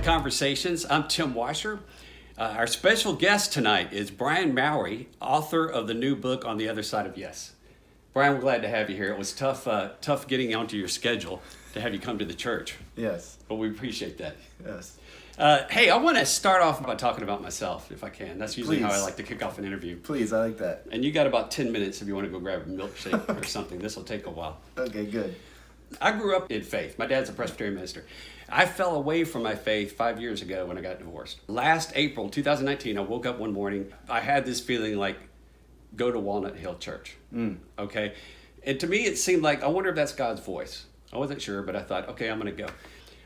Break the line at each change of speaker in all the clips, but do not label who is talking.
Conversations. I'm Tim Washer. Our special guest tonight is Brian Mowrey, author of the new book On the Other Side of Yes. Brian, we're glad to have you here. It was tough getting onto your schedule to have you come to the church.
Yes.
But we appreciate that.
Yes.
Hey, I want to start off by talking about myself, if I can. That's usually
Please.
how I like to kick off an interview.
Please, I like that.
And you got about 10 minutes if you want to go grab a milkshake or something. This will take a while.
Okay, good.
I grew up in faith. My dad's a Presbyterian minister. I fell away from my faith 5 years ago when I got divorced. Last April 2019, I woke up one morning. I had this feeling like, go to Walnut Hill Church. Okay? And to me, it seemed like, I wonder if that's God's voice. I wasn't sure, but I thought, okay, I'm going to go.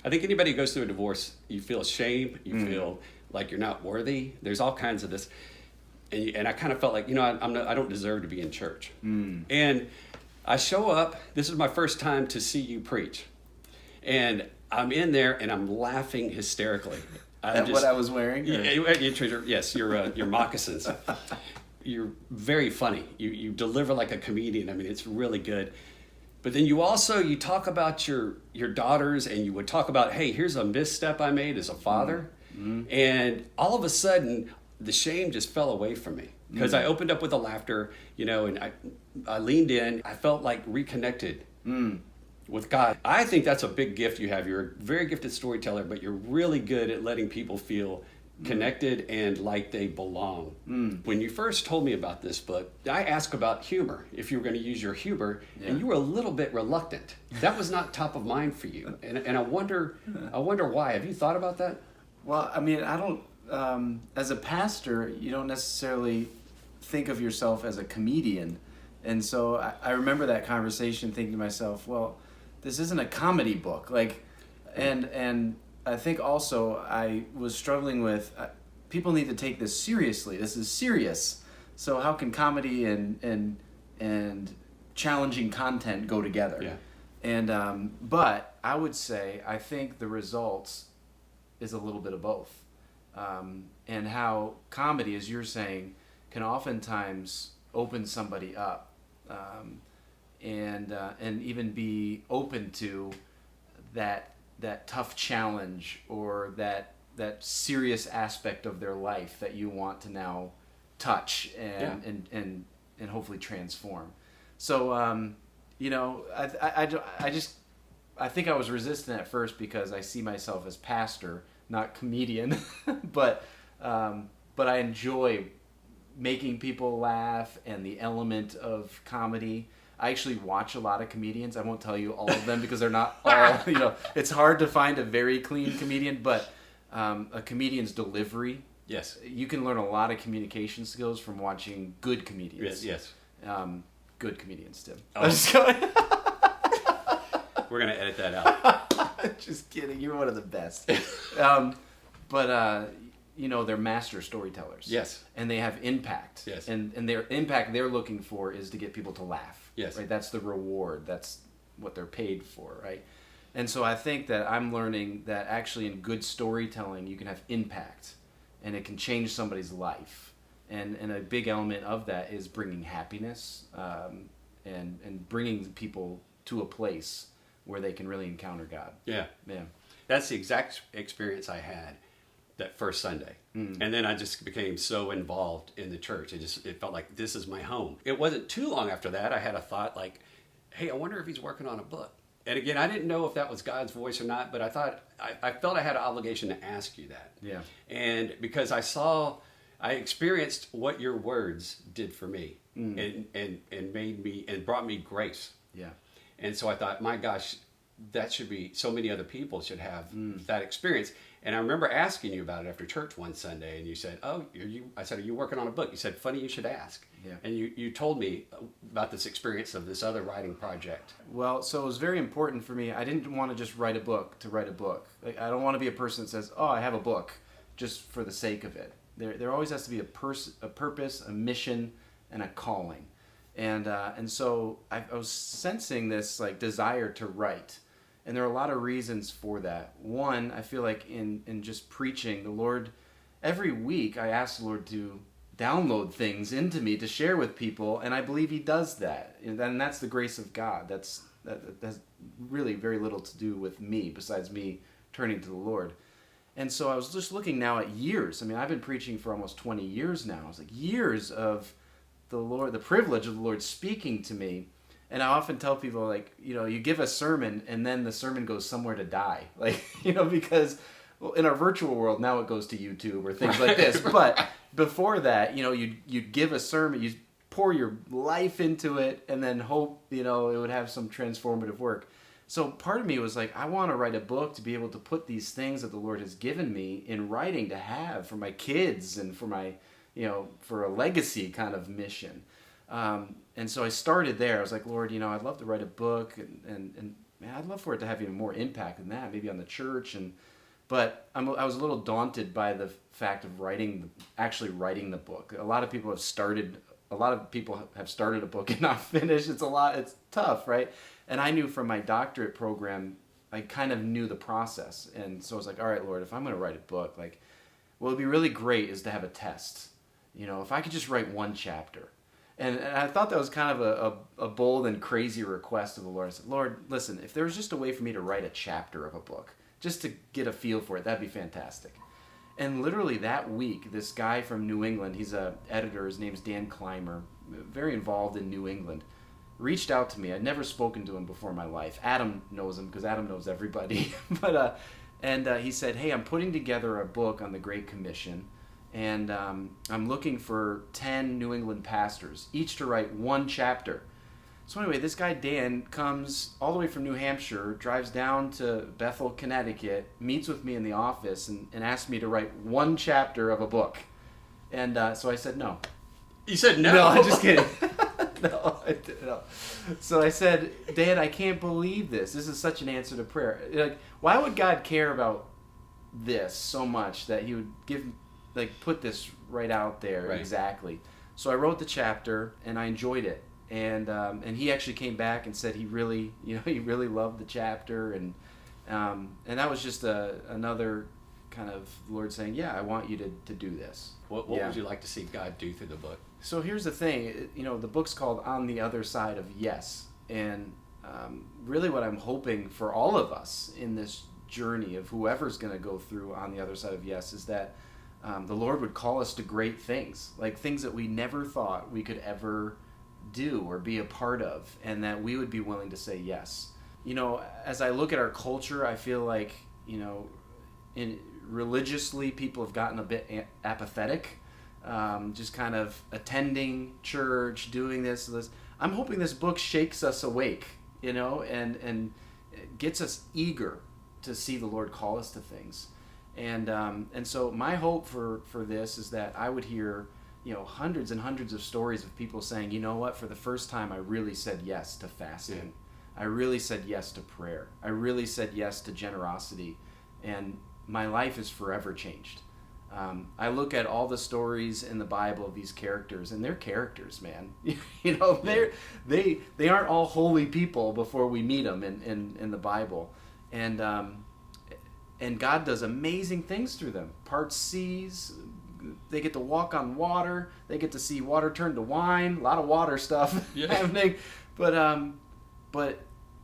I think anybody who goes through a divorce, you feel shame. You feel like you're not worthy. There's all kinds of this. And I kind of felt like, I don't deserve to be in church. And I show up. This is my first time to see you preach. And I'm in there and I'm laughing hysterically.
What I was wearing?
Yes, your moccasins. You're very funny. You deliver like a comedian. I mean, it's really good. But then you talk about your daughters, and you would talk about, hey, here's a misstep I made as a father. And all of a sudden, the shame just fell away from me. Because I opened up with the laughter, and I leaned in. I felt like reconnected with God. I think that's a big gift you have. You're a very gifted storyteller, but you're really good at letting people feel connected and like they belong. When you first told me about this book, I asked about humor, if you were going to use your humor, and you were a little bit reluctant. That was not top of mind for you. And I wonder why. Have you thought about that?
Well, I mean, I don't, as a pastor, you don't necessarily think of yourself as a comedian. And so I remember that conversation thinking to myself, well, this isn't a comedy book. And I think also I was struggling with, people need to take this seriously. This is serious. So how can comedy and challenging content go together?
Yeah.
And but I would say I think the results is a little bit of both. And how comedy, as you're saying, can oftentimes open somebody up, and even be open to that tough challenge or that serious aspect of their life that you want to now touch and hopefully transform. So I think I was resistant at first because I see myself as pastor, not comedian, but I enjoy making people laugh and the element of comedy. I actually watch a lot of comedians. I won't tell you all of them because they're not all, it's hard to find a very clean comedian, but a comedian's delivery.
Yes.
You can learn a lot of communication skills from watching good comedians.
Yes.
Good comedians, Tim.
Oh.
I'm just going.
We're going to edit that out.
Just kidding. You're one of the best. But they're master storytellers.
Yes.
And they have impact.
Yes.
And their impact they're looking for is to get people to laugh.
Yes.
Right? That's the reward. That's what they're paid for, right? And so I think that I'm learning that actually in good storytelling you can have impact and it can change somebody's life. And a big element of that is bringing happiness and bringing people to a place where they can really encounter God.
Yeah.
Yeah.
That's the exact experience I had that first Sunday. And then I just became so involved in the church. It felt like this is my home. It wasn't too long after that I had a thought like, hey, I wonder if he's working on a book. And again, I didn't know if that was God's voice or not, but I thought, I felt I had an obligation to ask you that.
Yeah.
And because I experienced what your words did for me and made me, and brought me grace.
Yeah.
And so I thought, my gosh, that should be, so many other people should have that experience. And I remember asking you about it after church one Sunday, and you said, I said, are you working on a book? You said, funny you should ask.
Yeah.
And you told me about this experience of this other writing project.
Well, so it was very important for me. I didn't want to just write a book to write a book. Like, I don't want to be a person that says, I have a book just for the sake of it. There always has to be a purpose, a mission, and a calling. And so I was sensing this desire to write. And there are a lot of reasons for that. One, I feel like in just preaching, the Lord, every week I ask the Lord to download things into me to share with people, and I believe He does that. And that's the grace of God. That has really very little to do with me, besides me turning to the Lord. And so I was just looking now at years. I mean, I've been preaching for almost 20 years now. It's like years of the Lord, the privilege of the Lord speaking to me. And I often tell people, like, you give a sermon and then the sermon goes somewhere to die. Like, because in our virtual world, now it goes to YouTube or things like this. But before that, you'd give a sermon, you pour your life into it and then hope, it would have some transformative work. So part of me was like, I want to write a book to be able to put these things that the Lord has given me in writing to have for my kids and for my, for a legacy kind of mission. And so I started there. I was like, Lord, I'd love to write a book and man, I'd love for it to have even more impact than that, maybe on the church. But I was a little daunted by the fact of actually writing the book. A lot of people have started a book and not finished. It's tough, right? And I knew from my doctorate program, I kind of knew the process. And so I was like, all right, Lord, if I'm going to write a book, like, what would be really great is to have a test. If I could just write one chapter. And I thought that was kind of a bold and crazy request of the Lord. I said, Lord, listen, if there was just a way for me to write a chapter of a book, just to get a feel for it, that'd be fantastic. And literally that week, this guy from New England, he's an editor, his name's Dan Clymer, very involved in New England, reached out to me. I'd never spoken to him before in my life. Adam knows him because Adam knows everybody. And he said, hey, I'm putting together a book on the Great Commission, and I'm looking for 10 New England pastors, each to write one chapter. So anyway, this guy Dan comes all the way from New Hampshire, drives down to Bethel, Connecticut, meets with me in the office, and asks me to write one chapter of a book. And so I said no.
You said no?
No, I'm just kidding. No. So I said, Dan, I can't believe this. This is such an answer to prayer. Like, why would God care about this so much that he would put this right out there? Right. Exactly. So I wrote the chapter and I enjoyed it. And he actually came back and said he really loved the chapter, and that was just another kind of Lord saying, yeah, I want you to do this.
What would you like to see God do through the book?
So here's the thing, the book's called On the Other Side of Yes, and really what I'm hoping for all of us in this journey of whoever's going to go through On the Other Side of Yes is that the Lord would call us to great things, like things that we never thought we could ever do or be a part of, and that we would be willing to say yes. As I look at our culture, I feel like, religiously people have gotten a bit apathetic, just kind of attending church, doing this. I'm hoping this book shakes us awake, and gets us eager to see the Lord call us to things. And so my hope for this is that I would hear hundreds and hundreds of stories of people saying, you know what, for the first time I really said yes to fasting. Yeah. I really said yes to prayer. I really said yes to generosity. And my life is forever changed. I look at all the stories in the Bible of these characters, and they're characters, man. They aren't all holy people before we meet them in the Bible. And God does amazing things through them. Part seas. They get to walk on water. They get to see water turn to wine. A lot of water stuff happening. But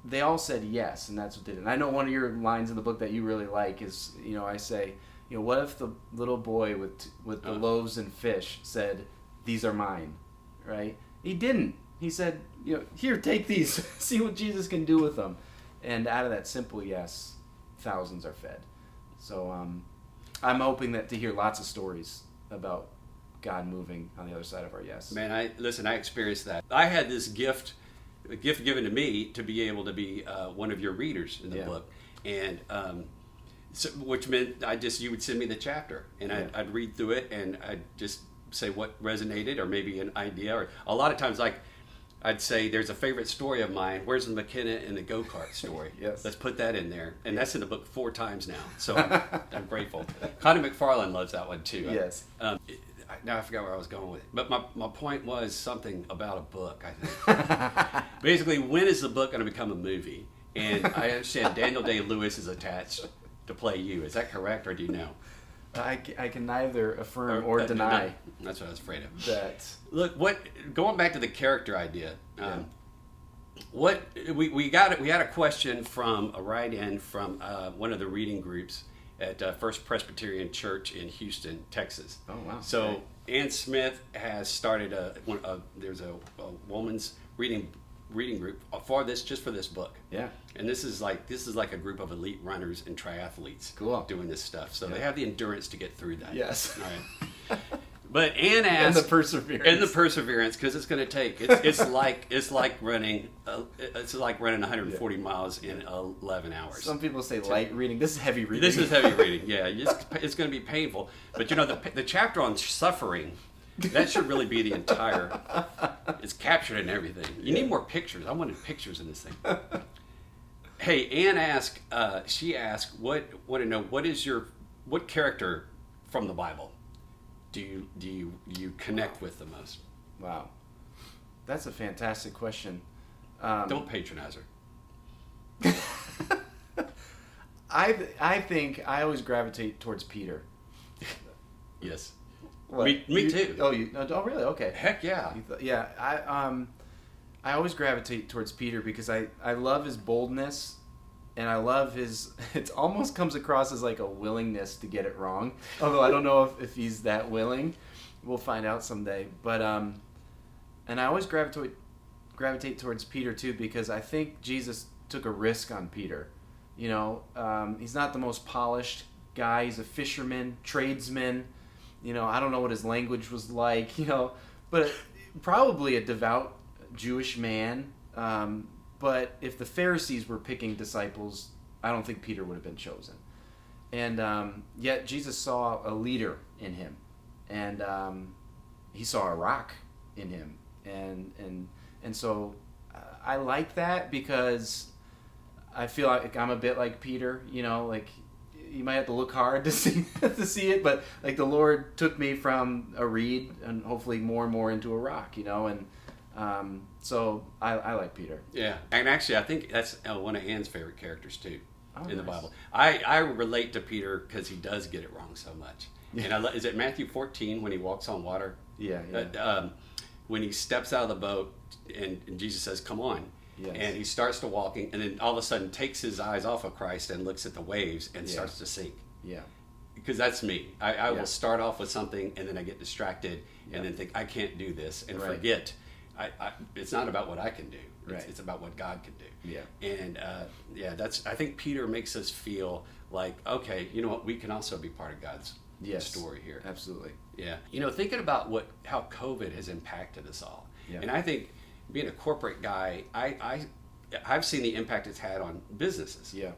they all said yes, and that's what did it. And I know one of your lines in the book that you really like is, I say, what if the little boy with the loaves and fish said, "These are mine," right? He didn't. He said, "Here, take these. See what Jesus can do with them." And out of that simple yes, thousands are fed. So I'm hoping to hear lots of stories about God moving on the other side of our yes.
Man, I experienced that. I had this gift given to me to be able to be one of your readers in the book, and which meant you would send me the chapter, and I'd read through it, and I'd just say what resonated, or maybe an idea, or a lot of times I'd say there's a favorite story of mine. Where's the McKenna and the go-kart story?
Yes.
Let's put that in there. And that's in the book 4 times now. So I'm grateful. Connie McFarlane loves that one too.
Yes.
Now I forgot where I was going with it. But my point was something about a book, I think. Basically, when is the book going to become a movie? And I understand Daniel Day-Lewis is attached to play you. Is that correct, or do you know?
I can neither affirm or deny.
That's what I was afraid of.
That.
Look, going back to the character idea, we had a question from a write-in from one of the reading groups at First Presbyterian Church in Houston, Texas.
Oh, wow.
So
Okay.
Ann Smith has started there's a woman's reading group for this, just for this book.
Yeah.
And this is like a group of elite runners and triathletes
Cool.
doing this stuff. So
Yeah.
they have the endurance to get through that.
Yes.
All right. But Ann asked,
And the perseverance.
and the perseverance, because it's going to take. It's like running 140 miles in 11 hours.
Some people say light reading. This is heavy reading.
This is heavy reading. Yeah, it's going to be painful. But the chapter on suffering, that should really be the entire. It's captured in everything. You need more pictures. I wanted pictures in this thing. Hey, Ann asked. She asked, want to know what character from the Bible do you connect with the most?
Wow. That's a fantastic question.
Don't patronize her.
I think I always gravitate towards Peter.
Yes.
What?
Me too.
Oh, really? Okay.
Heck yeah.
Yeah. I always gravitate towards Peter because I love his boldness, and I love his. It almost comes across as like a willingness to get it wrong. Although I don't know if he's that willing. We'll find out someday. But and I always gravitate towards Peter too because I think Jesus took a risk on Peter. You know, he's not the most polished guy. He's a fisherman, tradesman. You know, I don't know what his language was like. You know, but probably a devout Jewish man. But if the Pharisees were picking disciples, I don't think Peter would have been chosen. And yet Jesus saw a leader in him, and he saw a rock in him, and so I like that because I feel like I'm a bit like Peter. You know, like you might have to look hard to see it, but like the Lord took me from a reed and hopefully more and more into a rock. You know, and so I like Peter.
Yeah, and actually, I think that's one of Ann's favorite characters too in the
nice.
Bible. I relate to Peter because he does get it wrong so much.
Yeah.
And is it Matthew 14 when he walks on water?
Yeah.
When he steps out of the boat and Jesus says, "Come on,"
Yes.
and he starts to walking, and then all of a sudden takes his eyes off of Christ and looks at the waves and
Yeah.
starts to sink.
Yeah.
Because that's me. I
Yeah.
will start off with something and then I get distracted and then think I can't do this and
Right.
forget. It's not about what I can do.
Right.
It's about what God can do.
Yeah.
And I think Peter makes us feel like, okay, you know what? We can also be part of God's
Yes.
story here.
Absolutely.
Yeah. Thinking about how COVID has impacted us all.
Yeah.
And I think being a corporate guy, I've seen the impact it's had on businesses.
Yeah.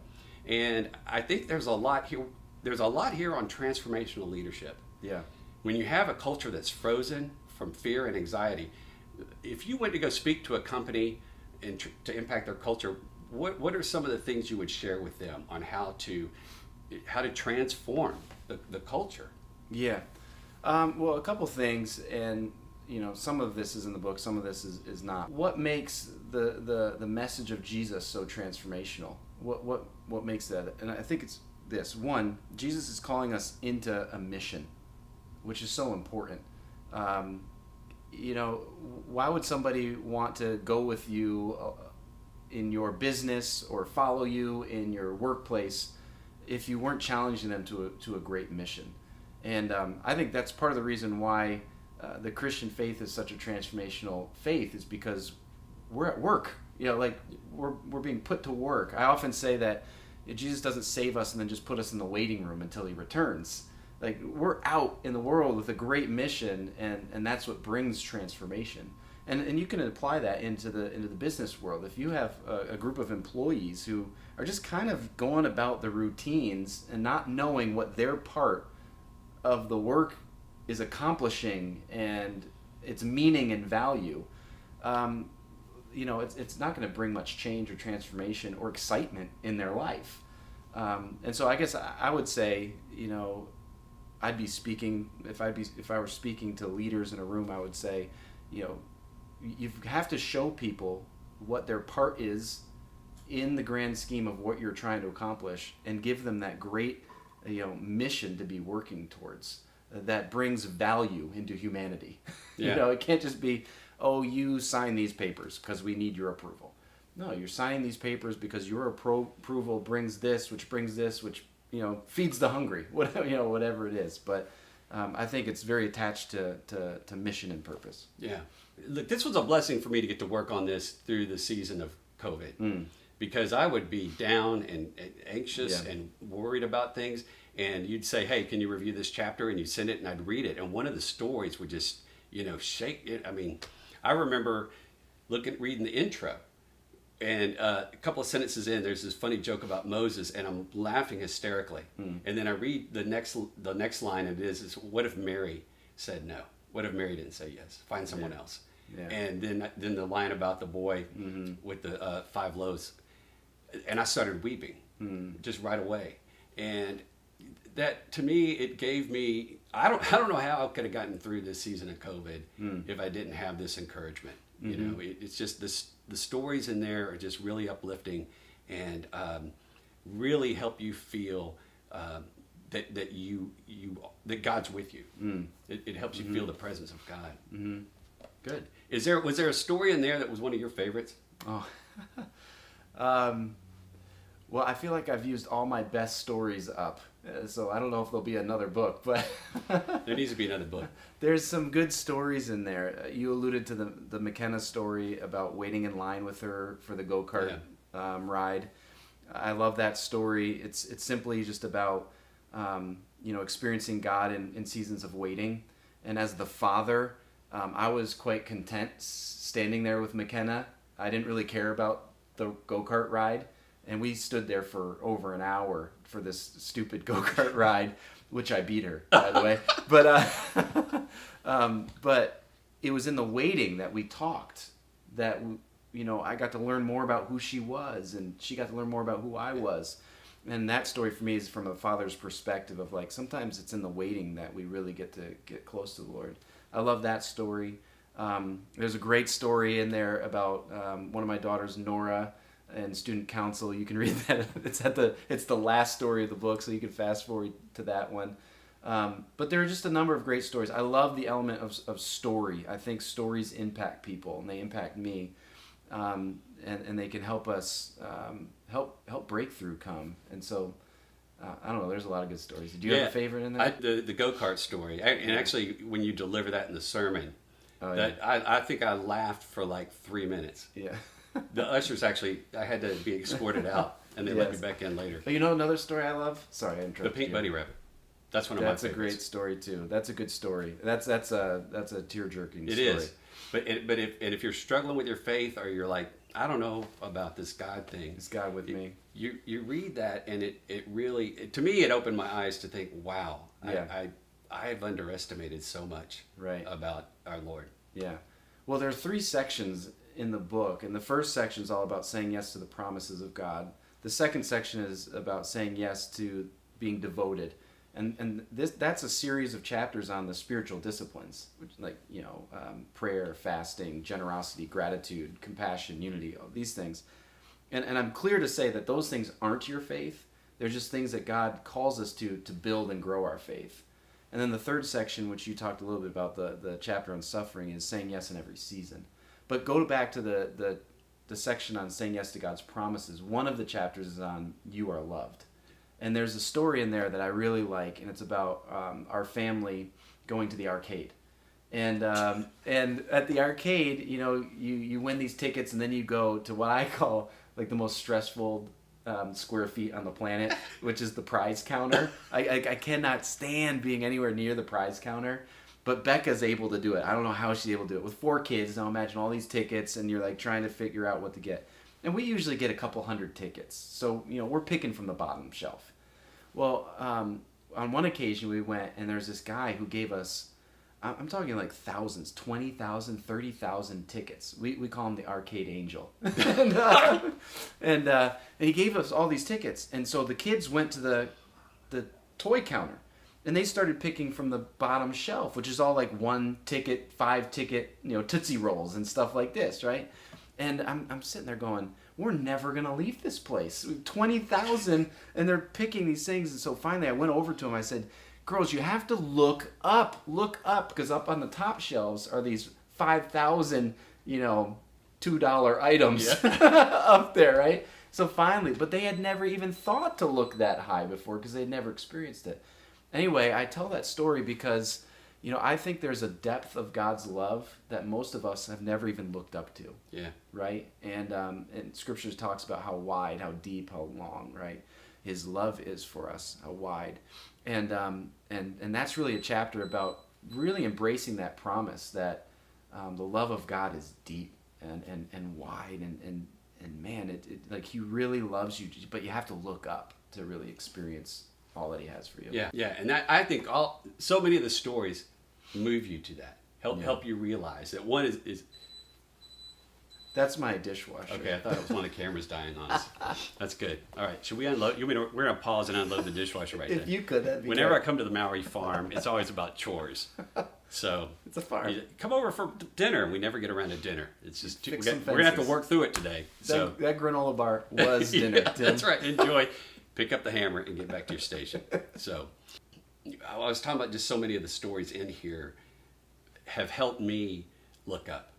And I think there's a lot here. There's a lot here on transformational leadership.
Yeah.
When you have a culture that's frozen from fear and anxiety, if you went to go speak to a company and to impact their culture, what are some of the things you would share with them on how to transform the culture?
Yeah. Well, a couple things, and some of this is in the book, some of this is not. What makes the message of Jesus so transformational? What makes that? And I think it's this. One, Jesus is calling us into a mission, which is so important. Why would somebody want to go with you in your business or follow you in your workplace if you weren't challenging them to a great mission? And I think that's part of the reason why the Christian faith is such a transformational faith, is because we're at work. We're being put to work. I often say that Jesus doesn't save us and then just put us in the waiting room until he returns. Like, we're out in the world with a great mission, and that's what brings transformation. And you can apply that into the business world. If you have a group of employees who are just kind of going about the routines and not knowing what their part of the work is accomplishing and its meaning and value, it's not going to bring much change or transformation or excitement in their life. And so I guess I would say, I'd be speaking, if I were speaking to leaders in a room, I would say, you have to show people what their part is in the grand scheme of what you're trying to accomplish, and give them that great, mission to be working towards that brings value into humanity.
Yeah.
It can't just be, oh, you sign these papers because we need your approval. No, you're signing these papers because your approval brings this, which brings this, which feeds the hungry, whatever it is. But I think it's very attached to mission and purpose.
Yeah. Look, this was a blessing for me to get to work on this through the season of COVID, because I would be down and anxious and worried about things. And you'd say, hey, can you review this chapter? And you'd send it and I'd read it. And one of the stories would just, shake it. I mean, I remember reading the intro. And a couple of sentences in, there's this funny joke about Moses, and I'm laughing hysterically. And then I read the next line, and it is what if Mary said no? What if Mary didn't say yes? Find someone else. Yeah. And then the line about the boy with the 5 loaves, and I started weeping just right away. And that, to me, it gave me, I don't know how I could have gotten through this season of COVID if I didn't have this encouragement. It's just the stories in there are just really uplifting and really help you feel that God's with you. It helps you feel the presence of God. Good. Was there a story in there that was one of your favorites?
Oh, well, I feel like I've used all my best stories up, so I don't know if there'll be another book, but
there needs to be another book.
There's some good stories in there. You alluded to the McKenna story about waiting in line with her for the go-kart ride. I love that story. It's simply just about experiencing God in seasons of waiting. And as the father, I was quite content standing there with McKenna. I didn't really care about the go-kart ride. And we stood there for over an hour for this stupid go-kart ride, which I beat her, by the way. But it was in the waiting that we talked, that I got to learn more about who she was, and she got to learn more about who I was. And that story for me is from a father's perspective of like, sometimes it's in the waiting that we really get to get close to the Lord. I love that story. There's a great story in there about one of my daughters, Nora, and student council. You can read that. It's the last story of the book, so you can fast forward to that one. But there are just a number of great stories. I love the element of story. I think stories impact people, and they impact me, and they can help us help breakthrough come. And so I don't know. There's a lot of good stories. Do you have a favorite in there?
The go-kart story, and actually when you deliver that in the sermon, I think I laughed for like 3 minutes. Yeah. The ushers actually, I had to be escorted out, and they let me back in later.
But you know another story I love? Sorry, I interrupted
The Pink
you.
Bunny Rabbit. That's one of my favorites.
That's a great story too. That's a good story. That's a tear-jerking story.
It is. But if you're struggling with your faith, or you're like, I don't know about this God thing.
Is God with me?
You read that, and it really, to me, it opened my eyes to think, wow, I've underestimated so much about our Lord.
Yeah. Well, there are 3 sections in the book, and the first section is all about saying yes to the promises of God. The second section is about saying yes to being devoted, and that's a series of chapters on the spiritual disciplines, which prayer, fasting, generosity, gratitude, compassion, unity, all these things. And I'm clear to say that those things aren't your faith. They're just things that God calls us to build and grow our faith. And then the third section, which you talked a little bit about, the chapter on suffering, is saying yes in every season. But go back to the section on saying yes to God's promises. One of the chapters is on you are loved. And there's a story in there that I really like, and it's about our family going to the arcade. And at the arcade, you win these tickets, and then you go to what I call like the most stressful square feet on the planet, which is the prize counter. I cannot stand being anywhere near the prize counter. But Becca's able to do it. I don't know how she's able to do it. With 4 kids, now imagine all these tickets, and you're like trying to figure out what to get. And we usually get a couple hundred tickets. So, we're picking from the bottom shelf. Well, on one occasion we went, and there's this guy who gave us, I'm talking like thousands, 20,000, 30,000 tickets. We call him the Arcade Angel. and he gave us all these tickets. And so the kids went to the toy counter. And they started picking from the bottom shelf, which is all like 1 ticket, 5 ticket, Tootsie Rolls and stuff like this, right? And I'm sitting there going, we're never going to leave this place. 20,000, and they're picking these things. And so finally I went over to them. I said, girls, you have to look up, because up on the top shelves are these 5,000, $2 items up there, right? So finally, but they had never even thought to look that high before because they'd never experienced it. Anyway, I tell that story because, I think there's a depth of God's love that most of us have never even looked up to.
Yeah.
Right? And Scriptures talks about how wide, how deep, how long, right? His love is for us, how wide. And that's really a chapter about really embracing that promise that the love of God is deep and wide and man, it like he really loves you, but you have to look up to really experience all that he has for you.
Yeah, and I think so many of the stories move you to that, help you realize that one is.
That's my dishwasher.
Okay, I thought it was one of the cameras dying on us. That's good. All right, should we unload? We're gonna pause and unload the dishwasher right now.
If you could, that'd be
Whenever
great.
I come to the Mowrey farm, it's always about chores. So
it's a farm.
Come over for dinner. We never get around to dinner. It's just we're
some
gonna have to
fences.
work through it today. So
That granola bar was dinner,
yeah,
Tim.
that's right. Enjoy. Pick up the hammer and get back to your station. So I was talking about just so many of the stories in here have helped me look up,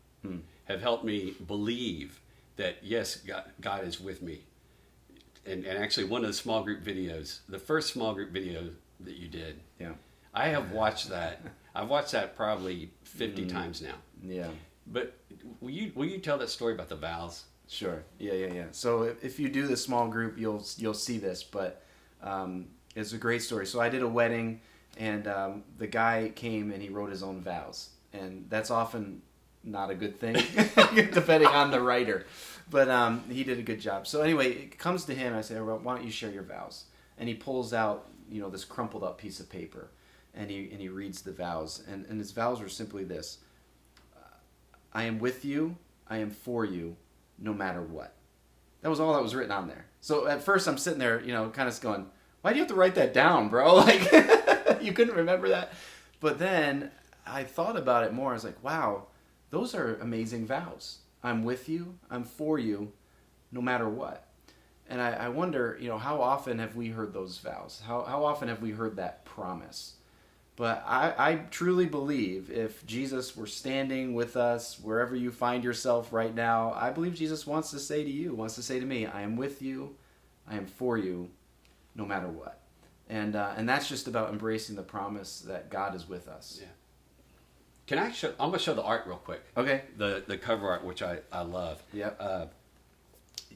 have helped me believe that yes, God is with me. And actually one of the small group videos, the first small group video that you did,
Yeah.
I have watched that. I've watched that probably 50 times now.
Yeah.
But will you tell that story about the vows?
Sure. Yeah. So if you do the small group, you'll see this, but it's a great story. So I did a wedding, and the guy came and he wrote his own vows, and that's often not a good thing, depending on the writer. But he did a good job. So anyway, it comes to him. I say, well, why don't you share your vows? And he pulls out this crumpled up piece of paper, and he reads the vows, and his vows were simply this: I am with you, I am for you, no matter what. That was all that was written on there. So at first I'm sitting there, kind of going, why do you have to write that down, bro? Like, you couldn't remember that? But then I thought about it more. I was like, wow, those are amazing vows. I'm with you, I'm for you, no matter what. And I wonder, how often have we heard those vows? How often have we heard that promise? But I truly believe if Jesus were standing with us wherever you find yourself right now, I believe Jesus wants to say to you, wants to say to me, I am with you, I am for you, no matter what. And that's just about embracing the promise that God is with us.
Yeah. Can I show? I'm going to show the art real quick.
Okay.
The cover art, which I love.
Yep.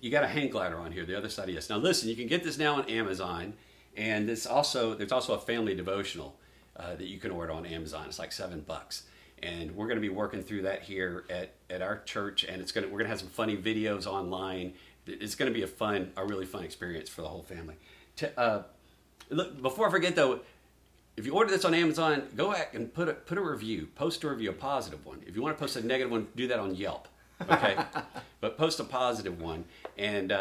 You got a hang glider on here, the other side of this. Now listen, you can get this now on Amazon, and there's also a family devotional that you can order on Amazon. It's like $7, and we're going to be working through that here at our church, and we're going to have some funny videos online. It's going to be a really fun experience for the whole family. Look, before I forget though, if you order this on Amazon, go back and put a review, post a review, a positive one. If you want to post a negative one, do that on Yelp. Okay, but post a positive one, and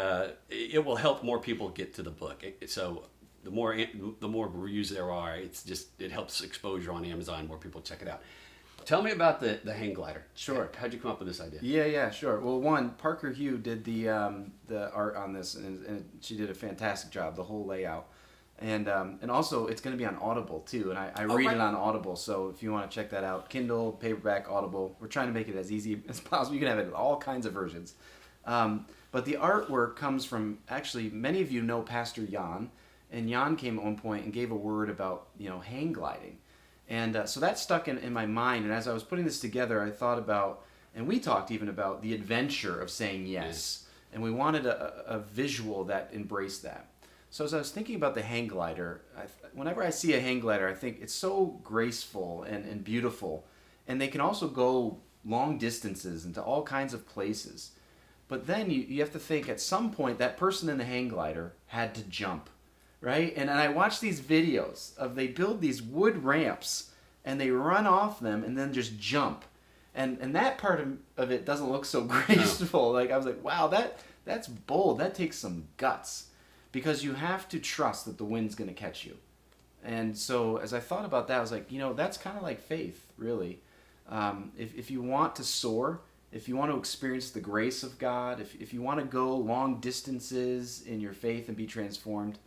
it will help more people get to the book. So the more reviews there are, it helps exposure on Amazon. More people check it out. Tell me about the hang glider.
Sure.
How'd you come up with this idea?
Yeah, sure. Well, Parker Hugh did the art on this, and she did a fantastic job. The whole layout. And also, it's going to be on Audible, too. And I read it on Audible, so if you want to check that out, Kindle, paperback, Audible. We're trying to make it as easy as possible. You can have it in all kinds of versions. But the artwork comes from, actually, many of you know Pastor Jan. And Jan came at one point and gave a word about, hang gliding. And so that stuck in my mind. And as I was putting this together, I thought about, and we talked even about the adventure of saying yes. And we wanted a visual that embraced that. So as I was thinking about the hang glider, whenever I see a hang glider, I think it's so graceful and beautiful. And they can also go long distances into all kinds of places. But then you have to think at some point that person in the hang glider had to jump, right? And I watch these videos they build these wood ramps and they run off them and then just jump. And that part of it doesn't look so graceful. No. Like I was like, wow, that's bold. That takes some guts. Because you have to trust that the wind's going to catch you. And so as I thought about that, I was like, that's kind of like faith, really. If you want to soar, if you want to experience the grace of God, if you want to go long distances in your faith and be transformed,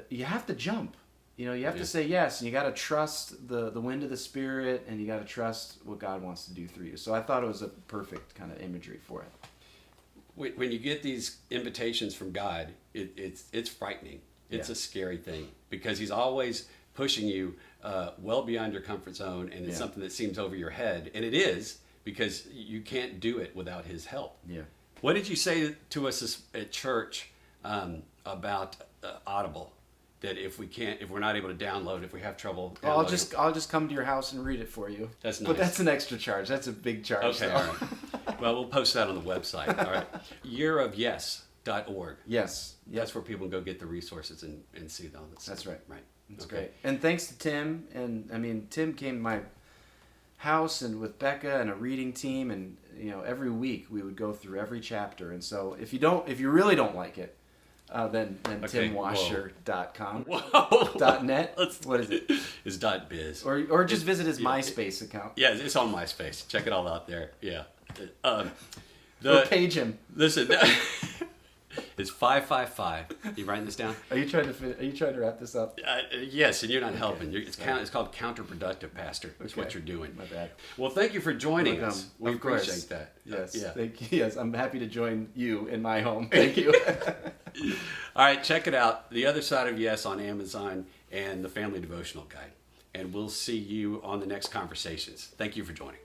you have to jump. You have to say yes, and you got to trust the wind of the Spirit, and you got to trust what God wants to do through you. So I thought it was a perfect kind of imagery for it.
when you get these invitations from God, it's frightening. It's
Yeah.
a scary thing because He's always pushing you well beyond your comfort zone, and it's
Yeah.
something that seems over your head, and it is because you can't do it without His help.
Yeah.
What did you say to us at church about Audible? That if we're not able to download, if we have trouble,
Well,
downloading-
I'll just come to your house and read it for you.
That's
But
nice.
that's an extra charge. That's a big charge.
Okay,
though.
all right. Well, we'll post that on the website. All right. yearofyes.org.
Yes.
That's where people can go get the resources and see all this.
That's right.
Right.
That's
Okay.
great. And thanks to Tim. And I mean, Tim came to my house and with Becca and a reading team, and every week we would go through every chapter. And so if you really don't like it, then
Okay,
timwasher.com.
Whoa.
.net.
Let's-
What is it?
It's .biz.
Or just visit his
yeah,
MySpace account.
Yeah, it's on MySpace. Check it all out there. Yeah.
Or
The
page him.
listen, it's 555. You writing this down?
Are you trying to wrap this up?
Yes, and you're not helping. It's called counterproductive, Pastor. That's what
Okay.
you're doing.
My bad.
Well, thank you for joining
Welcome.
us. We
Of course.
appreciate that.
Yes.
Yeah.
Thank you. Yes, I'm happy to join you in my home. Thank you.
All right, check it out. The Other Side of Yes on Amazon and the Family Devotional Guide. And we'll see you on the next conversations. Thank you for joining.